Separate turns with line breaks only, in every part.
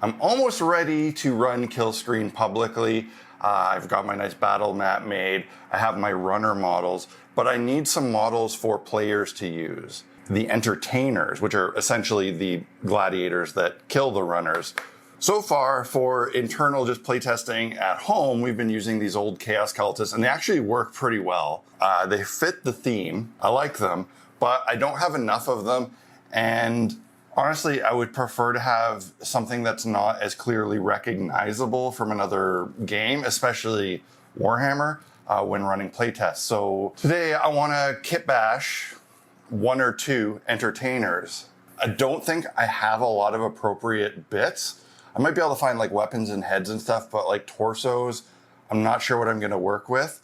I'm almost ready to run kill screen publicly. I've got my nice battle map made. I have my runner models, but I need some models for players to use. The entertainers, which are essentially the gladiators that kill the runners. So far, for internal just playtesting at home, we've been using these old Chaos Cultists, and they actually work pretty well. They fit the theme. I like them, but I don't have enough of them. And honestly, I would prefer to have something that's not as clearly recognizable from another game, especially Warhammer, when running playtests. So today I want to kit bash one or two entertainers. I don't think I have a lot of appropriate bits. I might be able to find like weapons and heads and stuff, but like torsos, I'm not sure what I'm going to work with.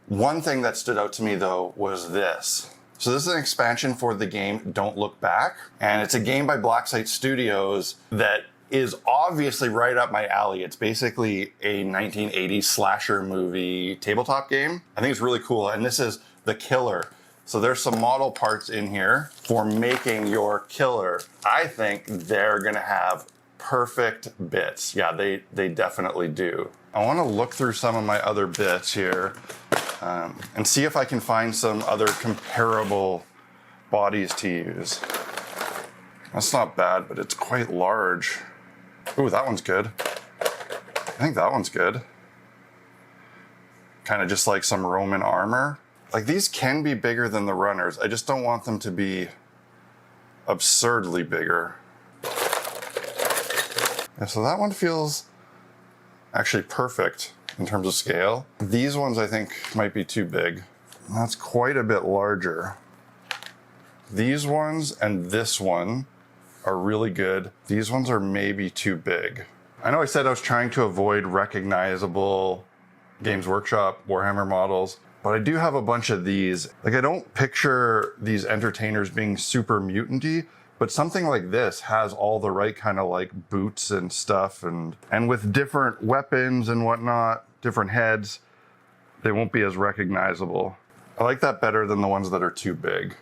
One thing that stood out to me though was this. So this is an expansion for the game Don't Look Back, and it's a game by Blacksite Studios that is obviously right up my alley. It's basically a 1980s slasher movie tabletop game. I think it's really cool, and this is the killer. So there's some model parts in here for making your killer. I think they're gonna have perfect bits. Yeah, they definitely do. I wanna look through some of my other bits here and see if I can find some other comparable bodies to use. That's not bad, but it's quite large. Ooh, that one's good. I think that one's good. Kind of just like some Roman armor. Like these can be bigger than the runners. I just don't want them to be absurdly bigger. Yeah, so that one feels actually perfect in terms of scale. These ones I think might be too big. That's quite a bit larger. These ones and this one are really good. These ones are maybe too big. I know I said I was trying to avoid recognizable Games Workshop Warhammer models, but I do have a bunch of these. Like I don't picture these entertainers being super mutant-y, but something like this has all the right kind of like boots and stuff, and with different weapons and whatnot, different heads, they won't be as recognizable. I like that better than the ones that are too big.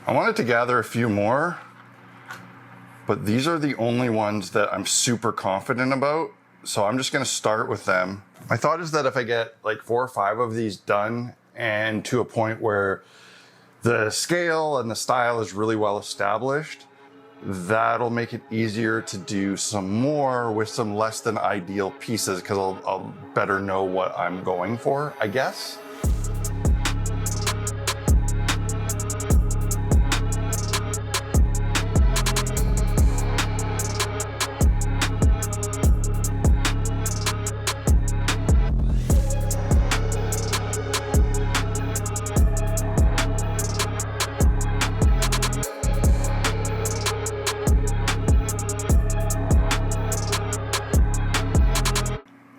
I wanted to gather a few more, but these are the only ones that I'm super confident about, so I'm just gonna start with them. My thought is that if I get like 4 or 5 of these done and to a point where the scale and the style is really well established, that'll make it easier to do some more with some less than ideal pieces, because I'll better know what I'm going for, I guess.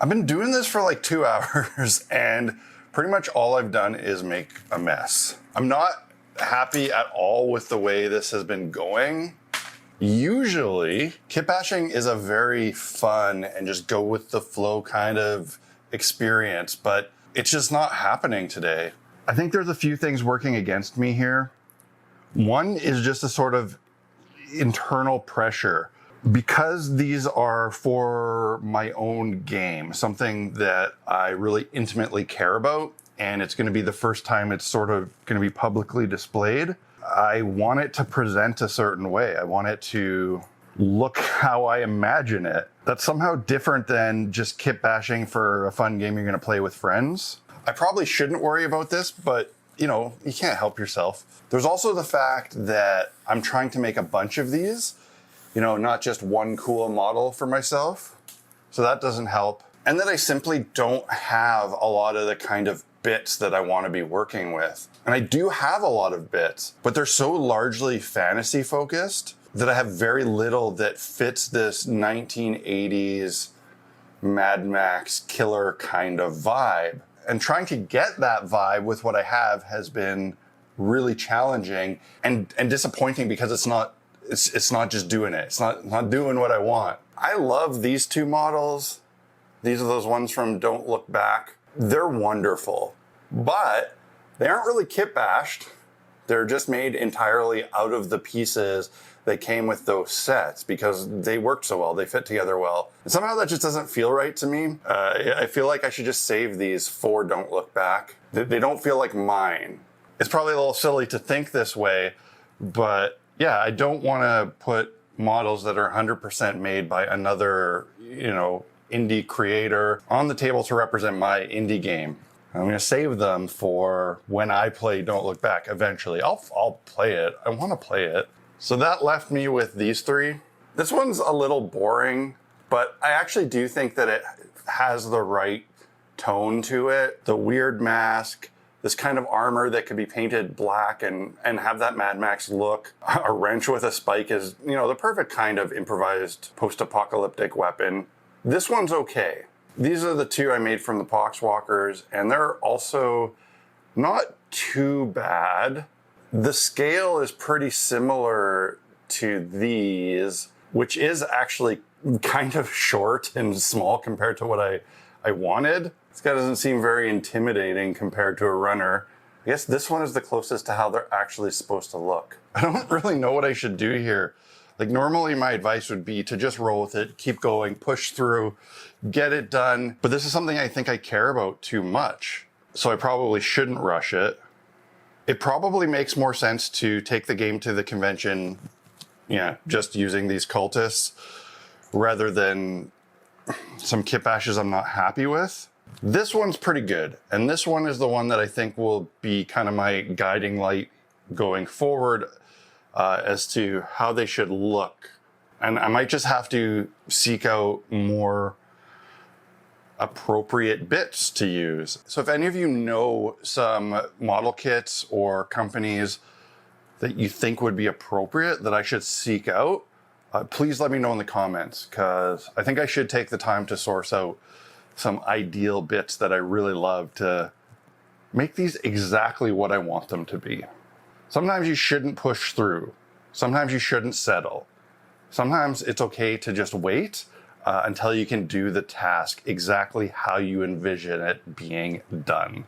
I've been doing this for like 2 hours and pretty much all I've done is make a mess. I'm not happy at all with the way this has been going. Usually, kit bashing is a very fun and just go with the flow kind of experience, but it's just not happening today. I think there's a few things working against me here. One is just a sort of internal pressure. Because these are for my own game, something that I really intimately care about, and it's going to be the first time it's sort of going to be publicly displayed, I want it to present a certain way. I want it to look how I imagine it. That's somehow different than just kit bashing for a fun game you're going to play with friends. I probably shouldn't worry about this, but you know, you can't help yourself. There's also the fact that I'm trying to make a bunch of these. You know, not just one cool model for myself. So that doesn't help. And that I simply don't have a lot of the kind of bits that I want to be working with. And I do have a lot of bits, but they're so largely fantasy focused that I have very little that fits this 1980s Mad Max killer kind of vibe. And trying to get that vibe with what I have has been really challenging and disappointing, because it's not just doing it. It's not doing what I want. I love these 2 models. These are those ones from Don't Look Back. They're wonderful, but they aren't really kit bashed They're just made entirely out of the pieces that came with those sets because they worked so well, they fit together well. And somehow that just doesn't feel right to me. I feel like I should just save these for Don't Look Back. They don't feel like mine. It's probably a little silly to think this way, but yeah, I don't want to put models that are 100% made by another, indie creator on the table to represent my indie game. I'm going to save them for when I play Don't Look Back eventually. I'll play it. I want to play it. So that left me with these three. This one's a little boring, but I actually do think that it has the right tone to it. The weird mask, this kind of armor that could be painted black and have that Mad Max look. A wrench with a spike is, the perfect kind of improvised post-apocalyptic weapon. This one's okay. These are the two I made from the Poxwalkers, and they're also not too bad. The scale is pretty similar to these, which is actually kind of short and small compared to what I wanted. This guy doesn't seem very intimidating compared to a runner. I guess this one is the closest to how they're actually supposed to look. I don't really know what I should do here. Like normally my advice would be to just roll with it, keep going, push through, get it done. But this is something I think I care about too much. So I probably shouldn't rush it. It probably makes more sense to take the game to the convention, just using these cultists rather than some kit bashes I'm not happy with. This one's pretty good. And this one is the one that I think will be kind of my guiding light going forward as to how they should look. And I might just have to seek out more appropriate bits to use. So if any of you know some model kits or companies that you think would be appropriate that I should seek out, please let me know in the comments, because I think I should take the time to source out some ideal bits that I really love to make these exactly what I want them to be. Sometimes you shouldn't push through. Sometimes you shouldn't settle. Sometimes it's okay to just wait until you can do the task exactly how you envision it being done.